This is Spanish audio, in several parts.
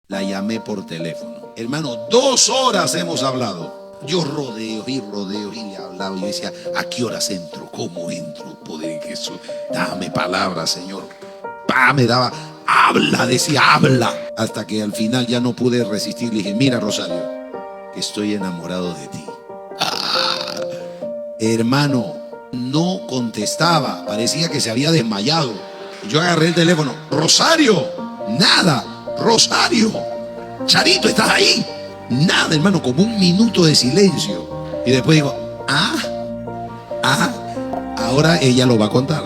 La llamé por teléfono. Hermano, 2 horas hemos hablado. Yo rodeo y le hablaba. Yo decía, ¿a qué horas entro? ¿Cómo entro? Poder en Jesús. Dame palabra, Señor. Me daba, habla, decía, habla. Hasta que al final ya no pude resistir. Le dije, mira, Rosario, que estoy enamorado de ti. Hermano, no contestaba. Parecía que se había desmayado. Yo agarré el teléfono. Rosario, nada. Rosario, Charito, ¿estás ahí? Nada, hermano, como un minuto de silencio. Y después digo, ahora ella lo va a contar.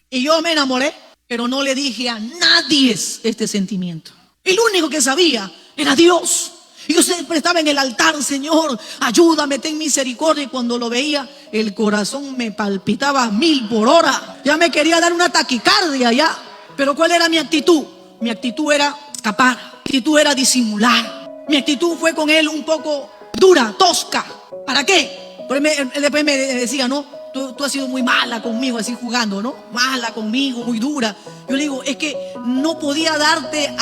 Y yo me enamoré, pero no le dije a nadie este sentimiento. El único que sabía era Dios. Y yo siempre estaba en el altar, Señor, ayúdame, ten misericordia. Y cuando lo veía, el corazón me palpitaba a 1000 por hora. Ya me quería dar una taquicardia ya. Pero ¿cuál era mi actitud? Mi actitud era escapar. Mi actitud era disimular. Mi actitud fue con él un poco dura, tosca. ¿Para qué? Él después me decía, no, tú has sido muy mala conmigo, así jugando, ¿no? Mala conmigo, muy dura. Yo le digo, es que no podía darte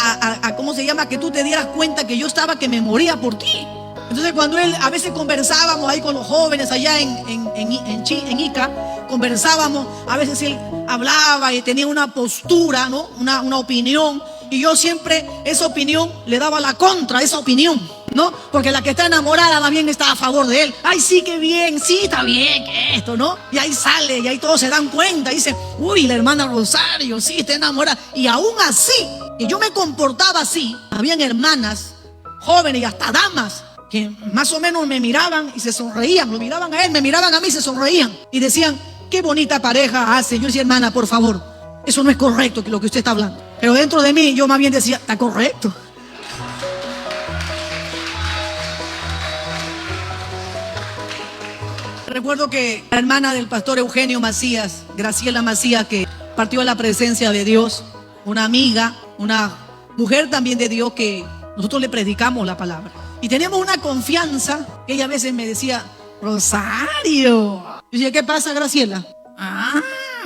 ¿cómo se llama? Que tú te dieras cuenta que yo estaba, que me moría por ti. Entonces cuando él, a veces conversábamos ahí con los jóvenes allá en Ica, conversábamos, a veces él hablaba y tenía una postura, ¿no? Una opinión, y yo siempre esa opinión le daba la contra a esa opinión, ¿no? Porque la que está enamorada más bien está a favor de él. Ay, sí, qué bien, sí, está bien, que esto, ¿no? Y ahí sale, y ahí todos se dan cuenta, y dicen, uy, la hermana Rosario, sí, está enamorada. Y aún así, que yo me comportaba así, habían hermanas, jóvenes y hasta damas, que más o menos me miraban y se sonreían. Lo miraban a él, me miraban a mí y se sonreían. Y decían, qué bonita pareja hace. Yo decía, hermana, por favor, eso no es correcto lo que usted está hablando. Pero dentro de mí yo más bien decía, está correcto. Recuerdo que la hermana del pastor Eugenio Macías, Graciela Macías, que partió a la presencia de Dios, una amiga, una mujer también de Dios, que nosotros le predicamos la palabra. Y teníamos una confianza que ella a veces me decía, Rosario. Yo decía, ¿qué pasa, Graciela?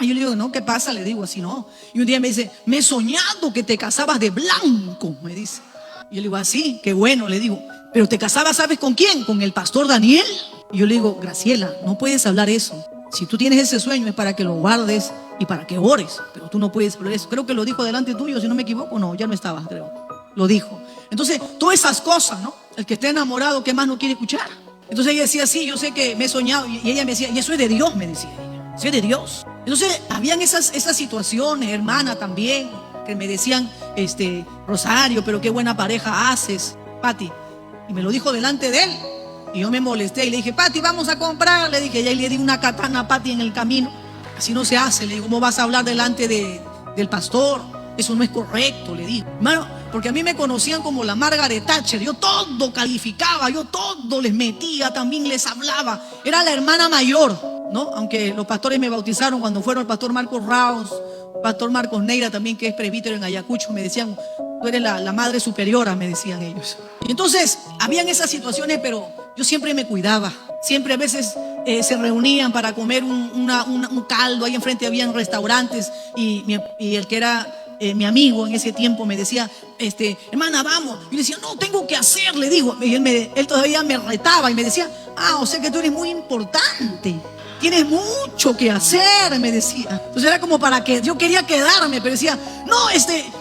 Yo le digo, no, ¿qué pasa? Le digo así, no. Y un día me dice, me he soñado que te casabas de blanco, me dice. Y yo le digo, así, qué bueno, le digo. Pero te casabas, ¿sabes con quién? Con el pastor Daniel. Y yo le digo, Graciela, no puedes hablar eso. Si tú tienes ese sueño es para que lo guardes y para que ores. Pero tú no puedes hablar eso. Creo que lo dijo delante tuyo, si no me equivoco. No, ya no estaba, creo. Lo dijo. Entonces, todas esas cosas, ¿no? El que esté enamorado, ¿qué más no quiere escuchar? Entonces ella decía, sí, yo sé que me he soñado. Y ella me decía, y eso es de Dios, me decía ella. Eso es de Dios. Entonces, habían esas situaciones, hermana, también, que me decían, Rosario, pero qué buena pareja haces, Pati. Y me lo dijo delante de él. Y yo me molesté y le dije, Pati, vamos a comprar. Le dije, ya le di una katana a Pati en el camino. Así no se hace. Le digo, ¿cómo vas a hablar delante del pastor? Eso no es correcto, le digo. Hermano, porque a mí me conocían como la Margaret Thatcher. Yo todo calificaba, yo todo les metía, también les hablaba. Era la hermana mayor, ¿no? Aunque los pastores me bautizaron cuando fueron el pastor Marcos Raos, pastor Marcos Neira también, que es presbítero en Ayacucho. Me decían, tú eres la madre superiora, me decían ellos. Y entonces, habían esas situaciones, pero yo siempre me cuidaba. Siempre a veces se reunían para comer un caldo. Ahí enfrente habían restaurantes y el que era mi amigo en ese tiempo me decía, hermana, vamos. Yo le decía, no, tengo que hacer, le digo. Y él todavía me retaba y me decía, o sea que tú eres muy importante, tienes mucho que hacer, me decía. Entonces era como para que yo quería quedarme, pero decía, no,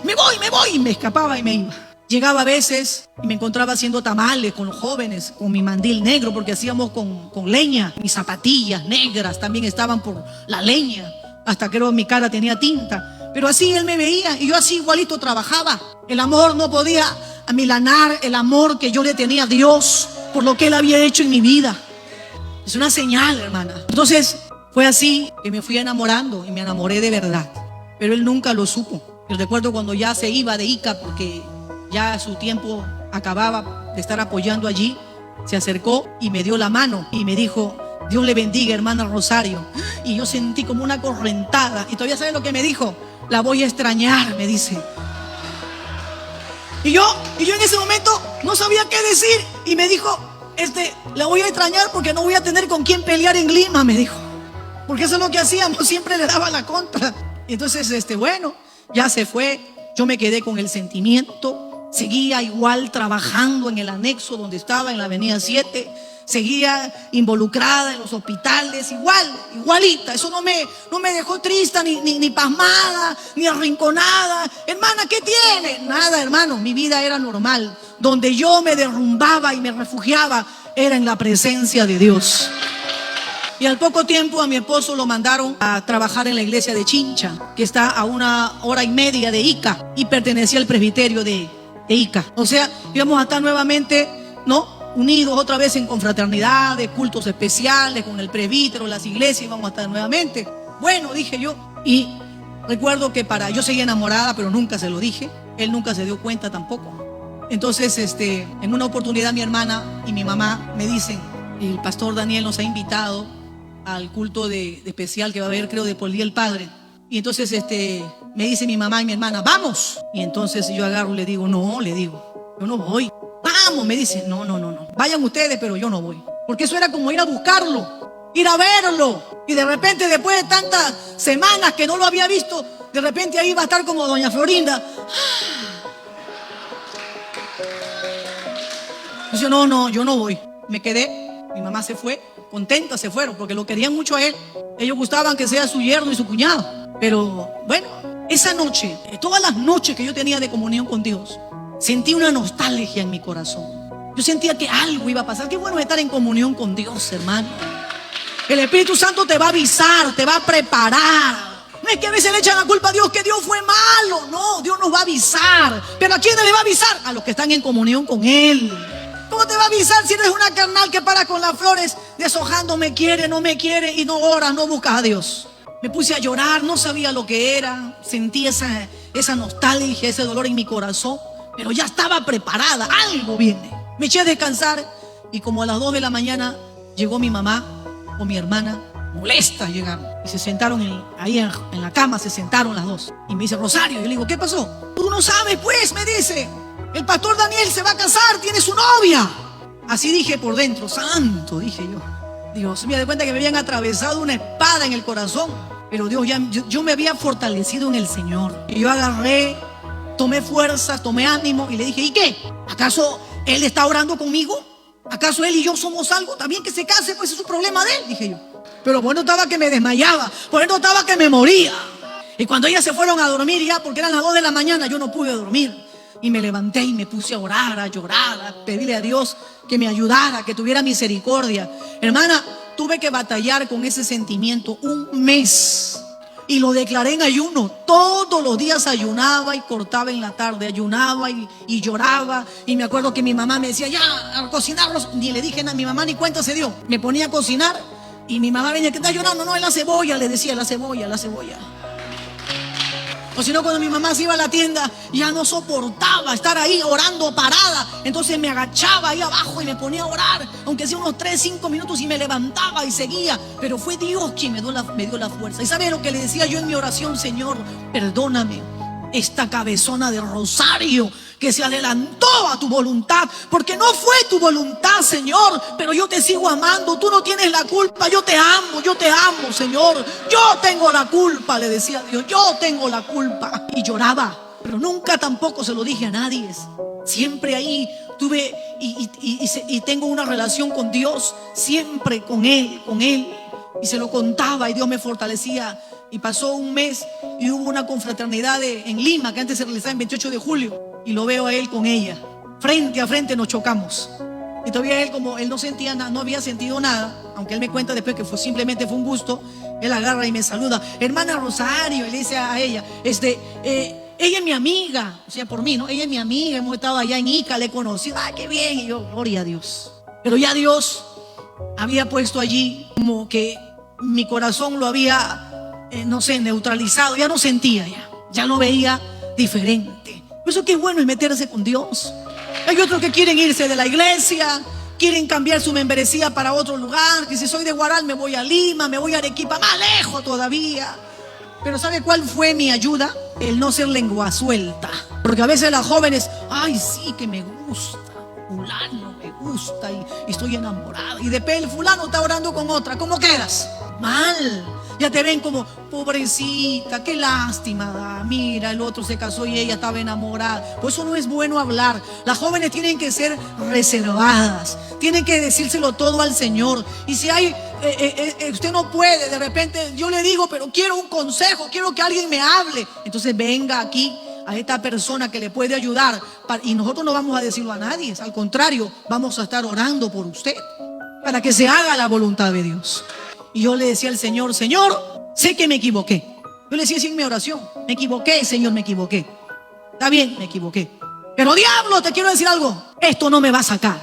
me voy, y me escapaba y me iba. Llegaba a veces y me encontraba haciendo tamales con los jóvenes, con mi mandil negro, porque hacíamos con leña. Mis zapatillas negras también estaban por la leña. Hasta creo mi cara tenía tinta. Pero así él me veía y yo así igualito trabajaba. El amor no podía amilanar el amor que yo le tenía a Dios por lo que él había hecho en mi vida. Es una señal, hermana. Entonces fue así que me fui enamorando y me enamoré de verdad. Pero él nunca lo supo. Yo recuerdo cuando ya se iba de Ica, porque ya su tiempo acababa de estar apoyando allí, se acercó y me dio la mano y me dijo, Dios le bendiga, hermana Rosario. Y yo sentí como una correntada. Y todavía sabe lo que me dijo, la voy a extrañar, me dice. Y yo en ese momento no sabía qué decir. Y me dijo, la voy a extrañar porque no voy a tener con quién pelear en Lima, me dijo. Porque eso es lo que hacíamos, siempre le daba la contra. Y entonces, bueno, ya se fue. Yo me quedé con el sentimiento. Seguía igual trabajando en el anexo donde estaba, en la avenida 7. Seguía involucrada en los hospitales, igualita. Eso no me dejó triste, ni pasmada, ni arrinconada. Hermana, ¿qué tiene? Nada, hermano, mi vida era normal. Donde yo me derrumbaba y me refugiaba era en la presencia de Dios. Y al poco tiempo a mi esposo lo mandaron a trabajar en la iglesia de Chincha, que está a 1 hora y media de Ica, y pertenecía al presbiterio de Ica. O sea, íbamos a estar nuevamente, unidos otra vez en confraternidad, de cultos especiales, con el presbítero, las iglesias, íbamos a estar nuevamente. Bueno, dije yo, y recuerdo que yo seguía enamorada, pero nunca se lo dije. Él nunca se dio cuenta tampoco. Entonces, en una oportunidad mi hermana y mi mamá me dicen, el pastor Daniel nos ha invitado al culto especial que va a haber, creo, de por el Día del Padre. Y entonces me dice mi mamá y mi hermana, vamos. Y entonces yo agarro y le digo, yo no voy. Vamos, me dice, no, vayan ustedes, pero yo no voy. Porque eso era como ir a buscarlo, ir a verlo. Y de repente, después de tantas semanas que no lo había visto, de repente ahí va a estar como doña Florinda. Yo no, yo no voy. Me quedé. Mi mamá se fue, contenta se fueron, porque lo querían mucho a él. Ellos gustaban que sea su yerno y su cuñado. Pero bueno, esa noche, todas las noches que yo tenía de comunión con Dios, sentí una nostalgia en mi corazón. Yo sentía que algo iba a pasar. Qué bueno estar en comunión con Dios, hermano. El Espíritu Santo te va a avisar, te va a preparar. No es que a veces le echan la culpa a Dios, que Dios fue malo. No, Dios nos va a avisar. ¿Pero a quién le va a avisar? A los que están en comunión con Él. ¿Cómo te va a avisar si eres una carnal que para con las flores deshojando, me quiere, no me quiere, y no oras, no buscas a Dios? Me puse a llorar, no sabía lo que era. Sentí esa nostalgia, ese dolor en mi corazón. Pero ya estaba preparada, algo viene. Me eché a descansar y como a las 2 de la mañana llegó mi mamá o mi hermana, molestas llegaron. Y se sentaron ahí en la cama, se sentaron las dos. Y me dice, Rosario, yo le digo, ¿qué pasó? Tú no sabes, pues, me dice. El pastor Daniel se va a casar, tiene su novia. Así dije por dentro, santo, dije yo. Dios, me di cuenta que me habían atravesado una espada en el corazón. Pero Dios, yo me había fortalecido en el Señor. Y yo agarré, tomé fuerzas, tomé ánimo y le dije, ¿y qué? ¿Acaso Él está orando conmigo? ¿Acaso Él y yo somos algo? También que se case, pues es un problema de Él, dije yo. Pero bueno, estaba que me desmayaba, bueno, estaba que me moría. Y cuando ellas se fueron a dormir ya, porque eran las 2 de la mañana, yo no pude dormir. Y me levanté y me puse a orar, a llorar, a pedirle a Dios que me ayudara, que tuviera misericordia. Hermana, tuve que batallar con ese sentimiento 1 mes. Y lo declaré en ayuno. Todos los días ayunaba y cortaba en la tarde. Ayunaba y lloraba. Y me acuerdo que mi mamá me decía, ya, a cocinarlos. Ni le dije nada, mi mamá ni cuenta se dio. Me ponía a cocinar y mi mamá venía, ¿qué estás llorando? No, es la cebolla, le decía, la cebolla. O si no, cuando mi mamá se iba a la tienda, ya no soportaba estar ahí orando parada. Entonces me agachaba ahí abajo y me ponía a orar, aunque sea unos 3-5 minutos, y me levantaba y seguía. Pero fue Dios quien me dio la fuerza. ¿Y sabe lo que le decía yo en mi oración? Señor, perdóname esta cabezona de Rosario que se adelantó a tu voluntad, porque no fue tu voluntad, Señor, pero yo te sigo amando. Tú no tienes la culpa, yo te amo, Señor. Yo tengo la culpa, le decía a Dios, yo tengo la culpa. Y lloraba, pero nunca tampoco se lo dije a nadie. Siempre ahí tuve y tengo una relación con Dios, siempre con Él, y se lo contaba y Dios me fortalecía. Y pasó 1 mes y hubo una confraternidad en Lima, que antes se realizaba en 28 de julio. Y lo veo a él con ella. Frente a frente nos chocamos. Y todavía él, como él no sentía nada, no había sentido nada, aunque él me cuenta después que simplemente fue un gusto, él agarra y me saluda. Hermana Rosario, y le dice a ella, ella es mi amiga, o sea, por mí, ¿no? Ella es mi amiga, hemos estado allá en Ica, le he conocido, qué bien. Y yo, gloria a Dios. Pero ya Dios había puesto allí como que mi corazón lo había neutralizado, ya no sentía, ya lo veía diferente. Por eso que bueno es meterse con Dios. Hay otros que quieren irse de la iglesia, quieren cambiar su membresía para otro lugar, que si soy de Huaral me voy a Lima, me voy a Arequipa, más lejos todavía. Pero ¿sabe cuál fue mi ayuda? El no ser lengua suelta. Porque a veces las jóvenes, ay sí que me gusta, fulano me gusta y estoy enamorada. Y después el fulano está orando con otra, ¿cómo quedas? Mal. Ya te ven como, pobrecita, qué lástima, mira, el otro se casó y ella estaba enamorada. Por eso no es bueno hablar. Las jóvenes tienen que ser reservadas, tienen que decírselo todo al Señor. Y si hay, usted no puede, de repente yo le digo, pero quiero un consejo, quiero que alguien me hable. Entonces venga aquí a esta persona que le puede ayudar. Y nosotros no vamos a decirlo a nadie, al contrario, vamos a estar orando por usted para que se haga la voluntad de Dios. Y yo le decía al Señor, Señor, sé que me equivoqué. Yo le decía así en mi oración, me equivoqué, Señor, me equivoqué. Está bien, me equivoqué. Pero diablo, te quiero decir algo, esto no me va a sacar.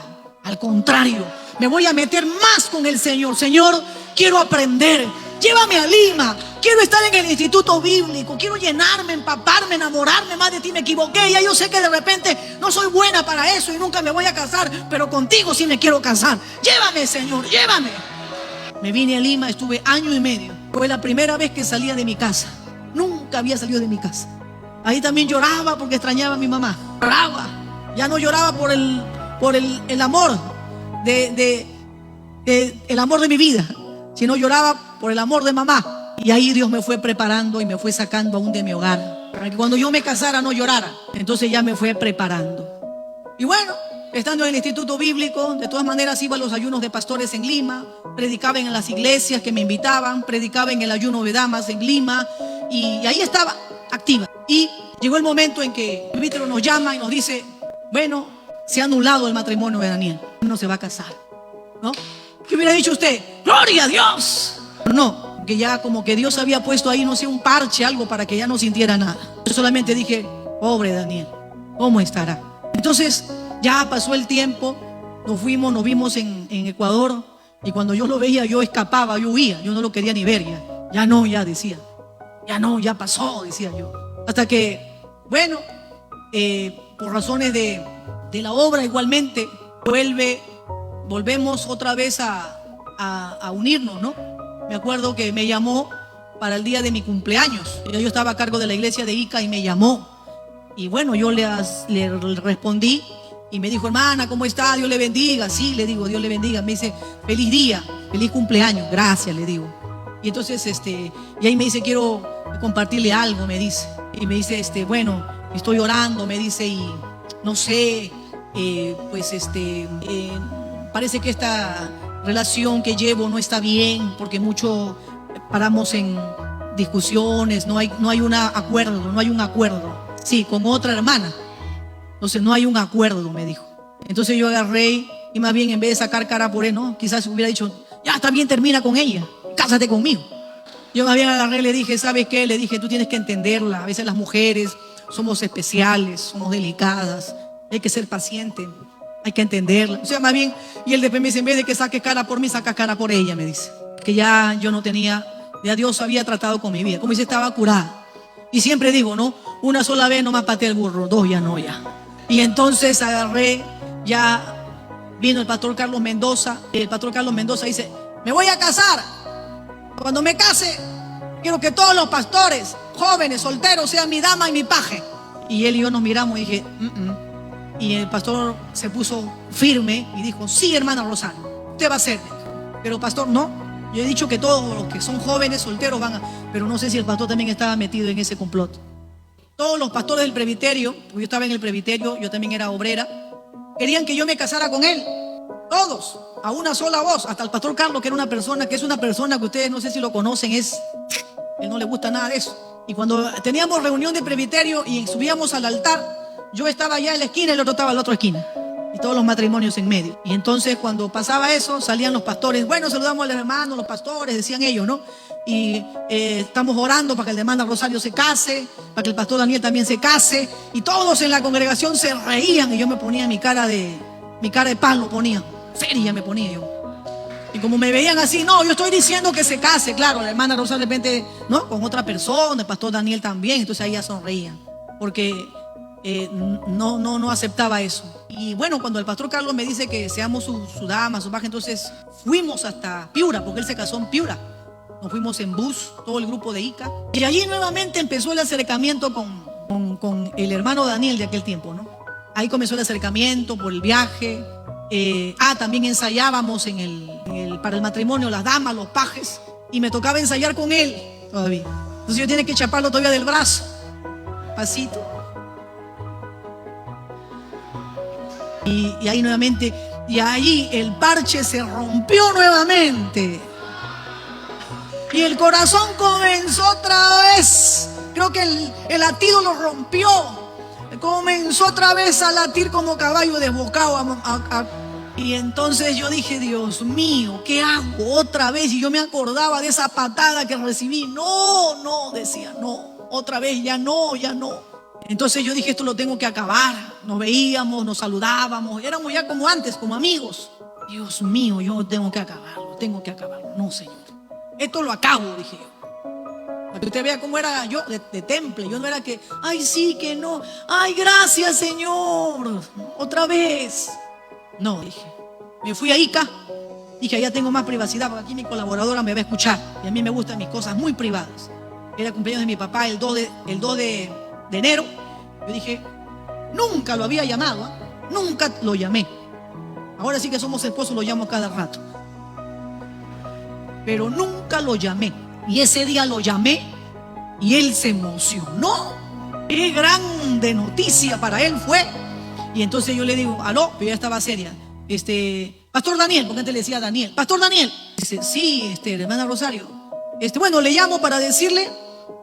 Al contrario, me voy a meter más con el Señor. Señor, quiero aprender. Llévame a Lima. Quiero estar en el instituto bíblico. Quiero llenarme, empaparme, enamorarme más de ti. Me equivoqué. Ya yo sé que de repente no soy buena para eso y nunca me voy a casar. Pero contigo sí me quiero casar. Llévame, Señor, llévame. Me vine a Lima, estuve año y medio. Fue la primera vez que salía de mi casa. Nunca había salido de mi casa. Ahí también lloraba porque extrañaba a mi mamá. Lloraba. Ya no lloraba por el amor el amor de mi vida, sino lloraba por el amor de mamá. Y ahí Dios me fue preparando y me fue sacando aún de mi hogar, para que cuando yo me casara no llorara. Entonces ya me fue preparando. Y bueno, estando en el instituto bíblico, de todas maneras iba a los ayunos de pastores en Lima, predicaba en las iglesias que me invitaban, predicaba en el ayuno de damas en Lima, y ahí estaba activa. Y llegó el momento en que el presbítero nos llama y nos dice, bueno, se ha anulado el matrimonio de Daniel, no se va a casar, ¿no? ¿Qué hubiera dicho usted? ¡Gloria a Dios! No, que ya como que Dios había puesto ahí, no sé, un parche, algo para que ya no sintiera nada. Yo solamente dije, pobre Daniel, ¿cómo estará? Entonces ya pasó el tiempo, nos fuimos, nos vimos en Ecuador, y cuando yo lo veía yo escapaba, yo huía, yo no lo quería ni ver ya. Ya no, ya decía, ya no, ya pasó, decía yo. Hasta que, bueno, por razones de la obra igualmente, volvemos otra vez a unirnos, ¿no? Me acuerdo que me llamó para el día de mi cumpleaños. Yo estaba a cargo de la iglesia de Ica y me llamó. Y bueno, yo le respondí y me dijo, hermana, ¿cómo está? Dios le bendiga. Sí, le digo, Dios le bendiga. Me dice, feliz día, feliz cumpleaños. Gracias, le digo. Y entonces, y ahí me dice, quiero compartirle algo, me dice. Y me dice, bueno, estoy orando, me dice, y no sé, parece que esta relación que llevo no está bien, porque mucho paramos en discusiones, no hay un acuerdo. Sí, con otra hermana. Entonces no hay un acuerdo, me dijo. Entonces yo agarré y más bien en vez de sacar cara por él, no, quizás hubiera dicho, ya está bien, termina con ella, cásate conmigo. Yo más bien agarré y le dije, ¿sabes qué? Le dije, tú tienes que entenderla. A veces las mujeres somos especiales, somos delicadas, hay que ser paciente, hay que entenderla. O sea, más bien, y él después me dice, en vez de que saque cara por mí, saca cara por ella, me dice. Que ya yo no tenía, ya Dios había tratado con mi vida, como dice, estaba curada. Y siempre digo, ¿no? Una sola vez no me pateé el burro, dos ya no, ya. Y entonces agarré, ya vino el pastor Carlos Mendoza, y el pastor Carlos Mendoza dice, me voy a casar. Cuando me case, quiero que todos los pastores, jóvenes, solteros, sean mi dama y mi paje. Y él y yo nos miramos y dije, Y el pastor se puso firme y dijo, sí, hermana Rosario, usted va a ser. Pero pastor, no. Yo he dicho que todos los que son jóvenes, solteros van a... Pero no sé si el pastor también estaba metido en ese complot. Todos los pastores del presbiterio, porque yo estaba en el presbiterio, yo también era obrera, querían que yo me casara con él. Todos, a una sola voz. Hasta el pastor Carlos, que era una persona que ustedes no sé si lo conocen, él no le gusta nada de eso. Y cuando teníamos reunión de presbiterio y subíamos al altar, yo estaba allá en la esquina y el otro estaba en la otra esquina. Y todos los matrimonios en medio. Y entonces cuando pasaba eso, salían los pastores. Bueno, saludamos a los hermanos, los pastores, decían ellos, ¿no? Y estamos orando para que el hermano Rosario se case, para que el pastor Daniel también se case. Y todos en la congregación se reían y yo me ponía mi cara de palo, ponía. Seria me ponía yo. Y como me veían así, no, yo estoy diciendo que se case. Claro, la hermana Rosario de repente, ¿no? Con otra persona, el pastor Daniel también. Entonces ahí ya sonreían. Porque... no aceptaba eso. Y bueno, cuando el pastor Carlos me dice que seamos su dama, su paje, entonces fuimos hasta Piura, porque él se casó en Piura. Nos fuimos en bus, todo el grupo de Ica. Y allí nuevamente empezó el acercamiento con el hermano Daniel de aquel tiempo, ¿no? Ahí comenzó el acercamiento por el viaje. También ensayábamos para el matrimonio, las damas, los pajes. y me tocaba ensayar con él todavía. Entonces yo tenía que chaparlo todavía del brazo, pasito. Y ahí nuevamente, y ahí el parche se rompió nuevamente. Y el corazón comenzó otra vez. Creo que el latido lo rompió. Comenzó otra vez a latir como caballo desbocado. Y entonces yo dije, Dios mío, ¿qué hago otra vez? Y yo me acordaba de esa patada que recibí. No, decía, no, otra vez, ya no. Entonces yo dije, esto lo tengo que acabar. Nos veíamos, nos saludábamos, éramos ya como antes, como amigos. Dios mío, yo tengo que acabarlo. No, Señor, esto lo acabo, dije yo. Para que usted vea cómo era yo de temple. Yo no era que, ay sí, que no, ay gracias Señor, otra vez. No, dije, me fui a Ica. Dije, allá tengo más privacidad, porque aquí mi colaboradora me va a escuchar. Y a mí me gustan mis cosas muy privadas. Era cumpleaños de mi papá el 2 de enero. Yo dije, nunca lo había llamado, nunca lo llamé. Ahora sí que somos esposos, lo llamo cada rato. Pero nunca lo llamé. Y ese día lo llamé y él se emocionó. Qué grande noticia para él fue. Y entonces yo le digo, aló, pero ya estaba seria. Pastor Daniel, porque antes le decía Daniel. Pastor Daniel. Dice, sí, hermana Rosario. Bueno, le llamo para decirle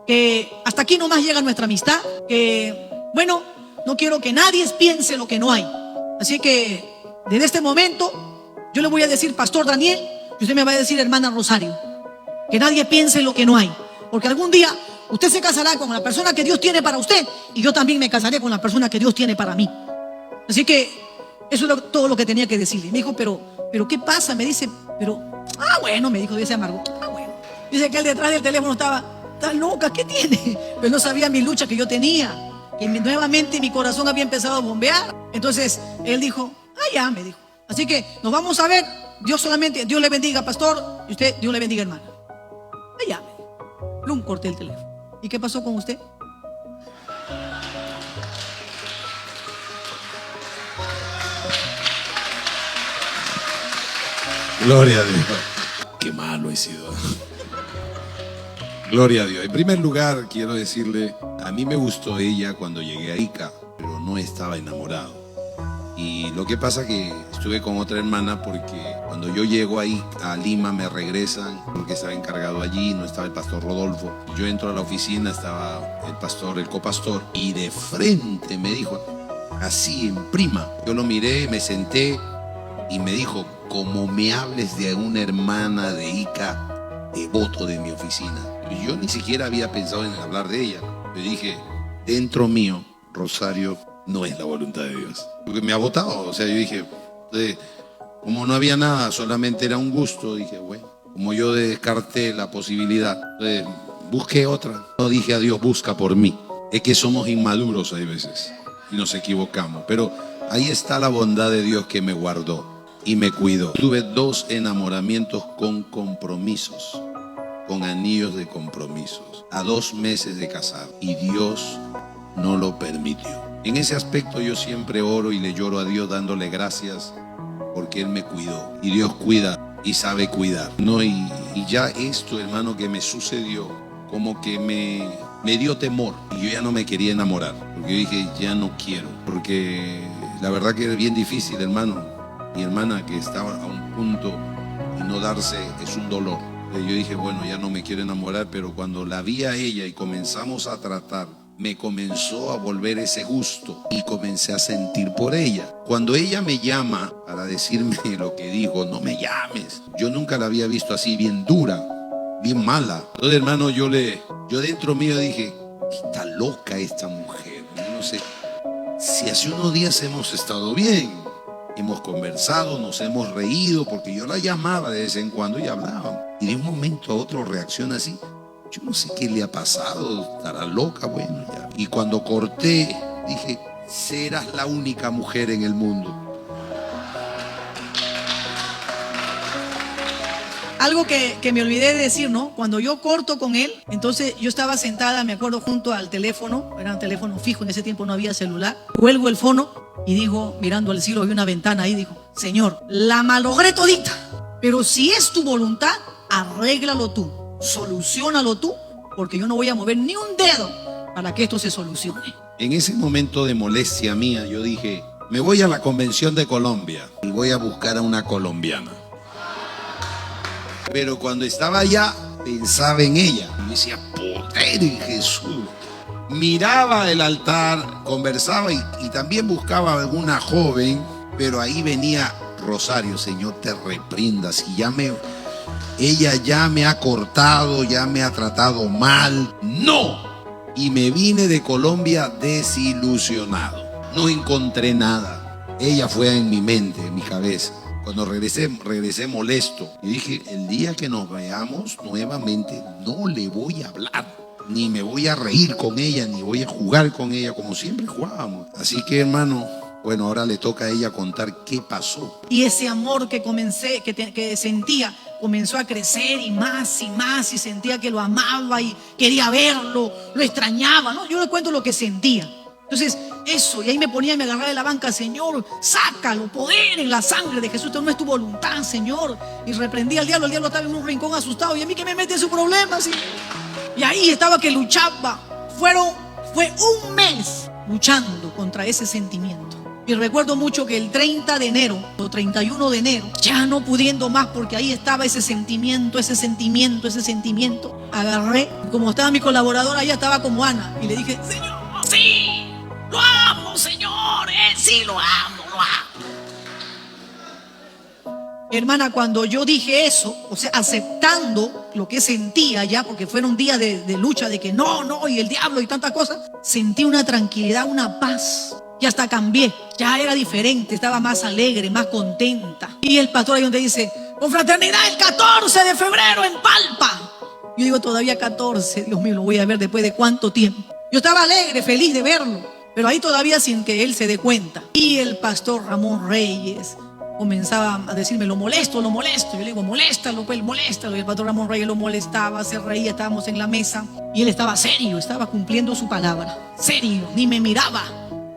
que hasta aquí nomás llega nuestra amistad. Que, bueno, no quiero que nadie piense lo que no hay. Así que, desde este momento, yo le voy a decir Pastor Daniel y usted me va a decir hermana Rosario. Que nadie piense lo que no hay. Porque algún día usted se casará con la persona que Dios tiene para usted y yo también me casaré con la persona que Dios tiene para mí. Así que eso es todo lo que tenía que decirle. Me dijo, pero ¿qué pasa? Me dice, bueno, me dijo, dice Amargo. Bueno. Dice que él detrás del teléfono estaba loca, ¿qué tiene? Pero no sabía mi lucha que yo tenía. Que nuevamente mi corazón había empezado a bombear. Entonces él dijo, ya, me dijo. Así que nos vamos a ver. Dios le bendiga, pastor. Y usted, Dios le bendiga, hermana. Ya, me dijo. Plum, corté el teléfono. ¿Y qué pasó con usted? Gloria a Dios. Qué malo he sido. Gloria a Dios. En primer lugar, quiero decirle, a mí me gustó ella cuando llegué a Ica, pero no estaba enamorado. Y lo que pasa que estuve con otra hermana porque cuando yo llego ahí a Lima me regresan porque estaba encargado allí, no estaba el pastor Rodolfo. Yo entro a la oficina, estaba el copastor, y de frente me dijo, así en prima. Yo lo miré, me senté y me dijo, como me hables de una hermana de Ica, te boto de mi oficina. Y yo ni siquiera había pensado en hablar de ella. Yo dije, dentro mío, Rosario no es la voluntad de Dios. Porque me ha votado. O sea, yo dije, como no había nada, solamente era un gusto, dije, bueno, como yo descarté la posibilidad, busqué otra. No dije a Dios, busca por mí. Es que somos inmaduros hay veces y nos equivocamos. Pero ahí está la bondad de Dios que me guardó y me cuidó. Tuve 2 enamoramientos con compromisos, con anillos de compromisos, a 2 meses de casado, y Dios no lo permitió. En ese aspecto yo siempre oro y le lloro a Dios dándole gracias porque Él me cuidó. Y Dios cuida y sabe cuidar, ¿no? Y ya esto, hermano, que me sucedió, como que me dio temor. Y yo ya no me quería enamorar, porque yo dije, ya no quiero. Porque la verdad que es bien difícil, hermano. Mi hermana que estaba a un punto y no darse es un dolor. Yo dije, bueno, ya no me quiero enamorar, pero cuando la vi a ella y comenzamos a tratar, me comenzó a volver ese gusto y comencé a sentir por ella. Cuando ella me llama para decirme lo que dijo, no me llames. Yo nunca la había visto así, bien dura, bien mala. Entonces, hermano, yo dentro mío dije, está loca esta mujer. Yo no sé, si hace unos días hemos estado bien, hemos conversado, nos hemos reído, porque yo la llamaba de vez en cuando y hablábamos. Y de un momento a otro reacciona así. Yo no sé qué le ha pasado, estará loca, bueno, ya. Y cuando corté, dije, serás la única mujer en el mundo. Algo que me olvidé de decir, ¿no? Cuando yo corto con él, entonces yo estaba sentada, me acuerdo, junto al teléfono, era un teléfono fijo, en ese tiempo no había celular. Cuelgo el fono y dijo, mirando al cielo, había una ventana ahí, dijo, Señor, la malogré todita, pero si es tu voluntad, arréglalo tú. soluciónalo tú, porque yo no voy a mover ni un dedo para que esto se solucione. En ese momento de molestia mía, yo dije, me voy a la convención de Colombia y voy a buscar a una colombiana. Pero cuando estaba allá, pensaba en ella. Y decía, poder en Jesús. Miraba el altar, conversaba y también buscaba alguna joven, pero ahí venía Rosario. Señor, te reprenda. Si ella ya me ha cortado, ya me ha tratado mal. ¡No! Y me vine de Colombia desilusionado. No encontré nada. Ella fue en mi mente, en mi cabeza. Cuando regresé molesto. Y dije, el día que nos veamos nuevamente, no le voy a hablar. Ni me voy a reír con ella, ni voy a jugar con ella como siempre jugábamos. Así que, hermano, bueno, ahora le toca a ella contar qué pasó. Y ese amor que que sentía, comenzó a crecer y más, y sentía que lo amaba y quería verlo, lo extrañaba, ¿no? Yo le cuento lo que sentía. Entonces, eso, y ahí me ponía y me agarraba de la banca, Señor, sácalo, poder en la sangre de Jesús, esto no es tu voluntad, Señor. Y reprendía al diablo estaba en un rincón asustado, y a mí que me mete en su problema, ¿sí? Y ahí estaba que luchaba. Fue un mes luchando contra ese sentimiento. Y recuerdo mucho que el 30 de enero o 31 de enero, ya no pudiendo más porque ahí estaba ese sentimiento. Agarré, como estaba mi colaboradora, ella estaba como Ana. Y le dije, Señor, sí, lo amo, Señor, sí lo amo. Hermana, cuando yo dije eso, o sea, aceptando lo que sentía ya, porque fueron días de lucha, de que no, y el diablo y tantas cosas, sentí una tranquilidad, una paz. Y hasta cambié, ya era diferente, estaba más alegre, más contenta. Y el pastor ahí donde dice, confraternidad el 14 de febrero en Palpa. Yo digo, todavía 14, Dios mío, lo voy a ver después de cuánto tiempo. Yo estaba alegre, feliz de verlo, pero ahí todavía sin que él se dé cuenta. Y el pastor Ramón Reyes comenzaba a decirme, lo molesto. Yo le digo, moléstalo. Y el pastor Ramón Reyes lo molestaba, se reía, estábamos en la mesa. Y él estaba serio, estaba cumpliendo su palabra. Serio, ni me miraba.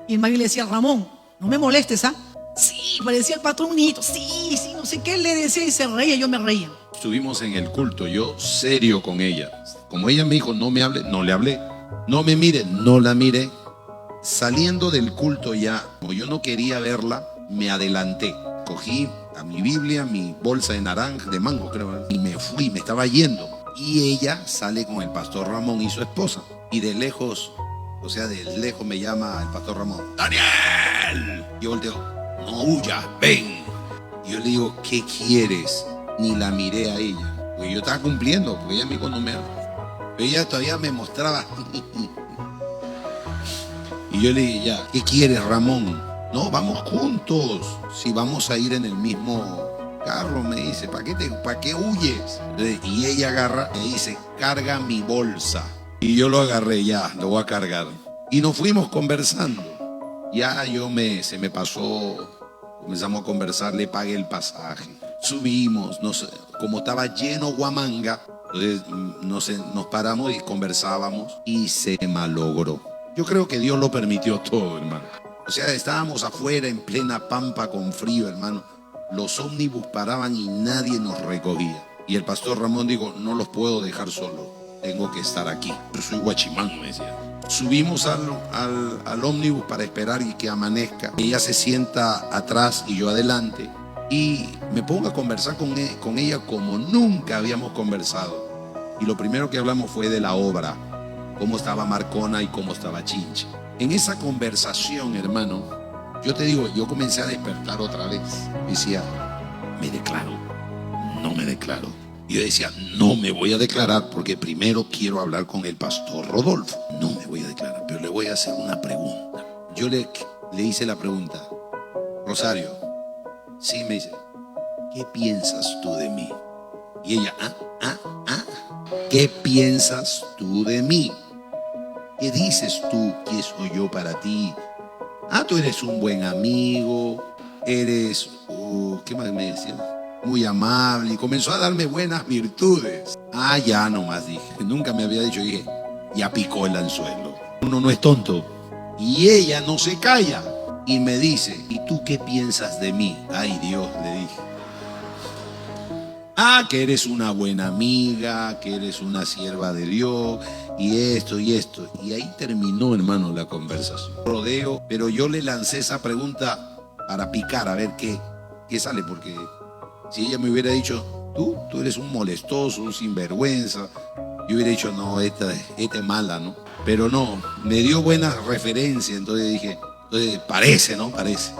Y el marido le decía, Ramón, no me molestes, ¿ah? Sí, parecía el patrón niñito. Sí, no sé qué le decía y se reía, yo me reía. Estuvimos en el culto, yo serio con ella. Como ella me dijo, no me hable, no le hablé. No me mire, no la miré. Saliendo del culto ya, como yo no quería verla, me adelanté. Cogí a mi Biblia, mi bolsa de naranja, de mango creo, y me fui, me estaba yendo. Y ella sale con el pastor Ramón y su esposa. Y de lejos me llama el pastor Ramón, ¡Daniel! Yo volteo, no huyas, ven. Y yo le digo, ¿qué quieres? Ni la miré a ella, porque yo estaba cumpliendo, porque ella me dijo, no me habla. Pero ella todavía me mostraba. Y yo le dije, ya, ¿qué quieres, Ramón? No, vamos juntos. Si vamos a ir en el mismo carro, me dice, ¿para qué huyes? Y ella agarra, me dice, carga mi bolsa. Y yo lo agarré, ya, lo voy a cargar. Y nos fuimos conversando. Ya se me pasó, comenzamos a conversar, le pagué el pasaje. Subimos, como estaba lleno Huamanga, entonces nos paramos y conversábamos y se malogró. Yo creo que Dios lo permitió todo, hermano. O sea, estábamos afuera en plena pampa con frío, hermano. Los ómnibus paraban y nadie nos recogía. Y el pastor Ramón dijo, no los puedo dejar solos, tengo que estar aquí. Yo soy guachimán, me decía. Subimos al ómnibus para esperar y que amanezca. Ella se sienta atrás y yo adelante. Y me pongo a conversar con ella como nunca habíamos conversado. Y lo primero que hablamos fue de la obra, cómo estaba Marcona y cómo estaba Chincha. En esa conversación, hermano, yo te digo, yo comencé a despertar otra vez. Decía, ¿me declaro? No me declaro. Y yo decía, no me voy a declarar porque primero quiero hablar con el pastor Rodolfo. No me voy a declarar, pero le voy a hacer una pregunta. Yo le hice la pregunta, Rosario, sí, me dice, ¿qué piensas tú de mí? Y ella, ¿qué piensas tú de mí? ¿Qué dices tú que soy yo para ti? Tú eres un buen amigo, eres, ¿qué más me decía? Muy amable, y comenzó a darme buenas virtudes. Ya nomás dije, nunca me había dicho, dije, ya picó el anzuelo. Uno no es tonto. Y ella no se calla y me dice, ¿y tú qué piensas de mí? Ay Dios, le dije. Que eres una buena amiga, que eres una sierva de Dios, y esto y esto. Y ahí terminó, hermano, la conversación. Rodeo, pero yo le lancé esa pregunta para picar, a ver qué sale, porque si ella me hubiera dicho, tú eres un molestoso, un sinvergüenza, yo hubiera dicho, no, esta es mala, ¿no? Pero no, me dio buena referencia, entonces dije, parece, ¿no? Parece.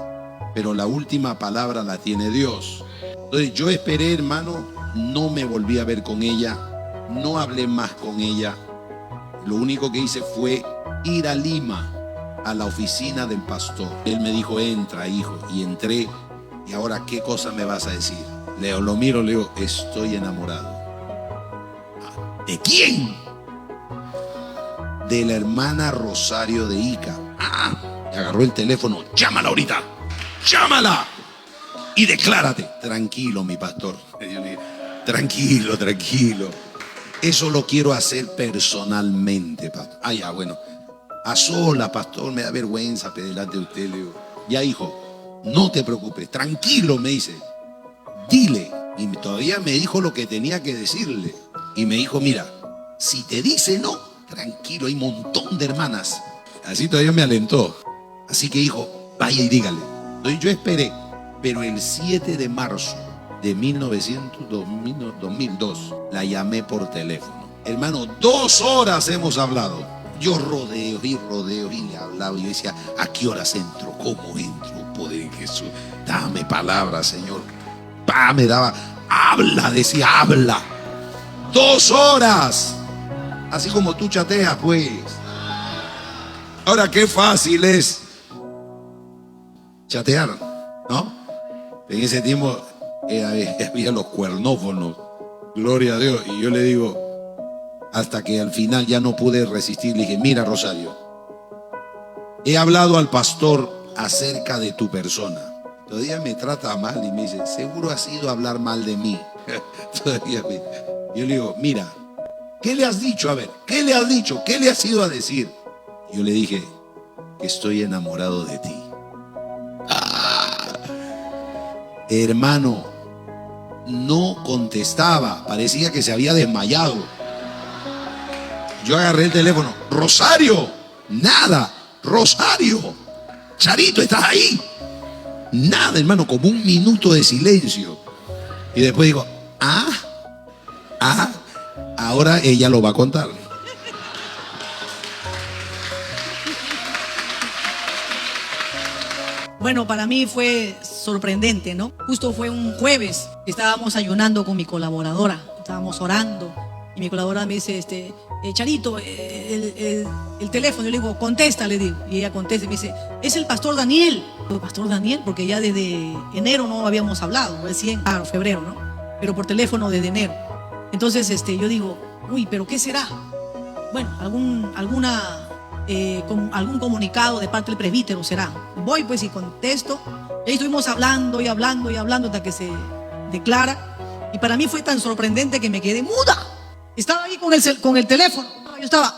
Pero la última palabra la tiene Dios. Entonces yo esperé, hermano, no me volví a ver con ella, no hablé más con ella. Lo único que hice fue ir a Lima, a la oficina del pastor. Él me dijo, entra, hijo, y entré. Y ahora, ¿qué cosa me vas a decir? Lo miro, le digo, estoy enamorado. ¿De quién? De la hermana Rosario de Ica. Me agarró el teléfono, llámala ahorita, llámala y declárate. Tranquilo, mi pastor. Yo le dije, tranquilo, tranquilo. Eso lo quiero hacer personalmente, pastor. Ya, bueno. A sola, pastor, me da vergüenza delante de usted. Le digo, ya, hijo, no te preocupes, tranquilo, me dice. Dile. Y todavía me dijo lo que tenía que decirle. Y me dijo, mira, si te dice no, tranquilo, hay un montón de hermanas. Así todavía me alentó. Así que, hijo, vaya y dígale. Entonces yo esperé. Pero el 7 de marzo de 2002, la llamé por teléfono. Hermano, 2 horas hemos hablado. Yo rodeo y le hablaba. Y yo decía, ¿a qué horas entro? ¿Cómo entro? Poder de Jesús. Dame palabra, Señor. Me daba, habla, decía, habla. 2 horas. Así como tú chateas, pues. Ahora, qué fácil es chatear, ¿no? En ese tiempo había los cuernófonos, gloria a Dios. Y yo le digo, hasta que al final ya no pude resistir, le dije, mira, Rosario, he hablado al pastor acerca de tu persona. Todavía me trata mal y me dice, seguro has ido a hablar mal de mí. Yo le digo, mira, ¿qué le has dicho? A ver, ¿qué le has dicho? ¿Qué le has ido a decir? Yo le dije, que estoy enamorado de ti. Hermano, no contestaba, parecía que se había desmayado. Yo agarré el teléfono, Rosario, nada, Rosario, Charito, ¿estás ahí? Nada, hermano, como un minuto de silencio. Y después digo, ahora ella lo va a contar. Bueno, para mí fue sorprendente, ¿no? Justo fue un jueves, estábamos ayunando con mi colaboradora, estábamos orando y mi colaboradora me dice, Charito, el teléfono. Yo le digo, contesta, le digo. Y ella contesta y me dice, es el pastor Daniel. ¿El pastor Daniel? Porque ya desde enero no habíamos hablado, recién, febrero, ¿no? Pero por teléfono desde enero. Entonces yo digo, uy, ¿pero qué será? Bueno, algún comunicado de parte del presbítero será. Voy pues y contesto. Y ahí estuvimos hablando y hablando y hablando hasta que se declara. Y para mí fue tan sorprendente que me quedé muda. Estaba ahí con el teléfono. Yo estaba.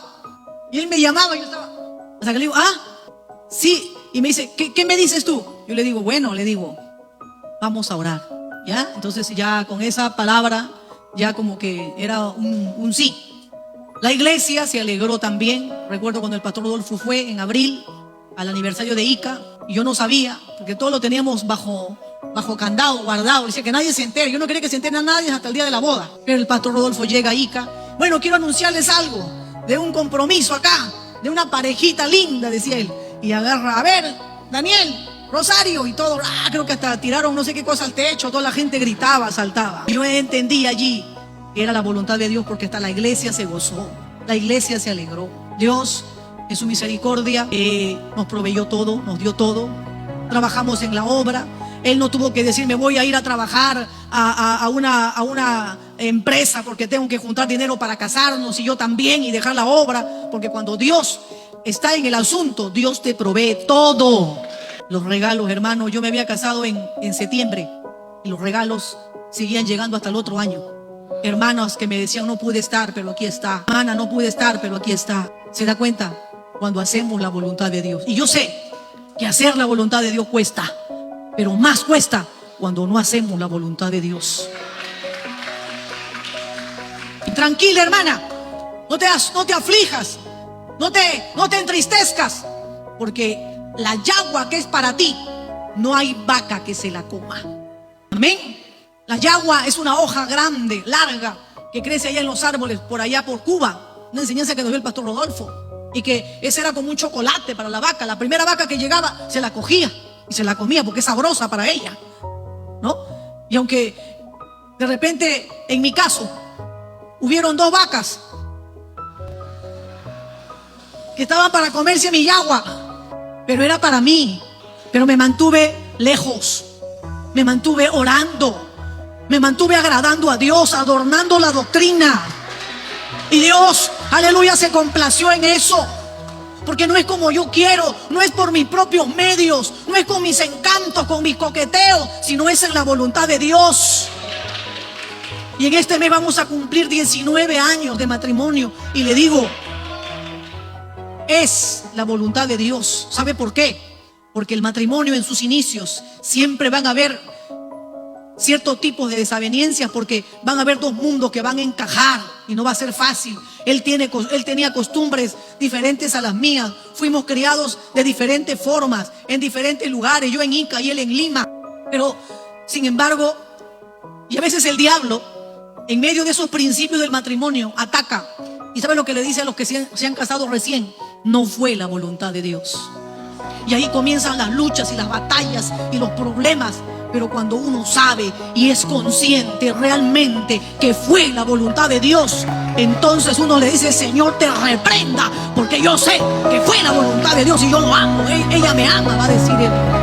Y él me llamaba y yo estaba. Hasta que le digo, sí. Y me dice, ¿qué me dices tú? Yo le digo, bueno, vamos a orar. ¿Ya? Entonces ya con esa palabra, ya como que era un sí. La iglesia se alegró también. Recuerdo cuando el pastor Rodolfo fue en abril al aniversario de Ica, y yo no sabía, porque todo lo teníamos bajo candado, guardado. Decía que nadie se entere. Yo no quería que se entere a nadie hasta el día de la boda. Pero el pastor Rodolfo llega a Ica. Bueno, quiero anunciarles algo de un compromiso acá, de una parejita linda, decía él. Y agarra, a ver, Daniel, Rosario, y todo. Creo que hasta tiraron no sé qué cosa al techo. Toda la gente gritaba, saltaba. Yo entendí allí que era la voluntad de Dios, porque hasta la iglesia se gozó, la iglesia se alegró. Dios, en su misericordia, nos proveyó todo, nos dio todo. Trabajamos en la obra. Él no tuvo que decir, me voy a ir a trabajar a una empresa porque tengo que juntar dinero para casarnos, y yo también, y dejar la obra, porque cuando Dios está en el asunto, Dios te provee todo. Los regalos, hermano, yo me había casado en septiembre y los regalos seguían llegando hasta el otro año. Hermanos que me decían, no pude estar, pero aquí está. Hermana, no pude estar, pero aquí está. ¿Se da cuenta? Cuando hacemos la voluntad de Dios. Y yo sé que hacer la voluntad de Dios cuesta, pero más cuesta cuando no hacemos la voluntad de Dios. Tranquila, hermana. No te aflijas. No te entristezcas. Porque la yagua que es para ti, no hay vaca que se la coma. Amén. La yagua es una hoja grande, larga, que crece allá en los árboles, por allá por Cuba. Una enseñanza que nos dio el pastor Rodolfo. Y que ese era como un chocolate para la vaca. La primera vaca que llegaba se la cogía y se la comía porque es sabrosa para ella, ¿no? Y aunque de repente, en mi caso, hubieron 2 vacas que estaban para comerse mi yagua, pero era para mí. Pero me mantuve lejos, me mantuve orando, me mantuve agradando a Dios, adornando la doctrina. Y Dios, aleluya, se complació en eso. Porque no es como yo quiero, no es por mis propios medios, no es con mis encantos, con mis coqueteos, sino es en la voluntad de Dios. Y en este mes vamos a cumplir 19 años de matrimonio. Y le digo, es la voluntad de Dios. ¿Sabe por qué? Porque el matrimonio en sus inicios siempre van a haber ciertos tipos de desavenencias, porque van a haber 2 mundos que van a encajar y no va a ser fácil. Él tenía costumbres diferentes a las mías. Fuimos criados de diferentes formas, en diferentes lugares. Yo en Ica y él en Lima. Pero, sin embargo, y a veces el diablo, en medio de esos principios del matrimonio, ataca. ¿Y sabe lo que le dice a los que se han casado recién? No fue la voluntad de Dios. Y ahí comienzan las luchas y las batallas y los problemas. Pero cuando uno sabe y es consciente realmente que fue la voluntad de Dios, entonces uno le dice: Señor, te reprenda, porque yo sé que fue la voluntad de Dios y yo lo amo. Ella me ama, va a decir él.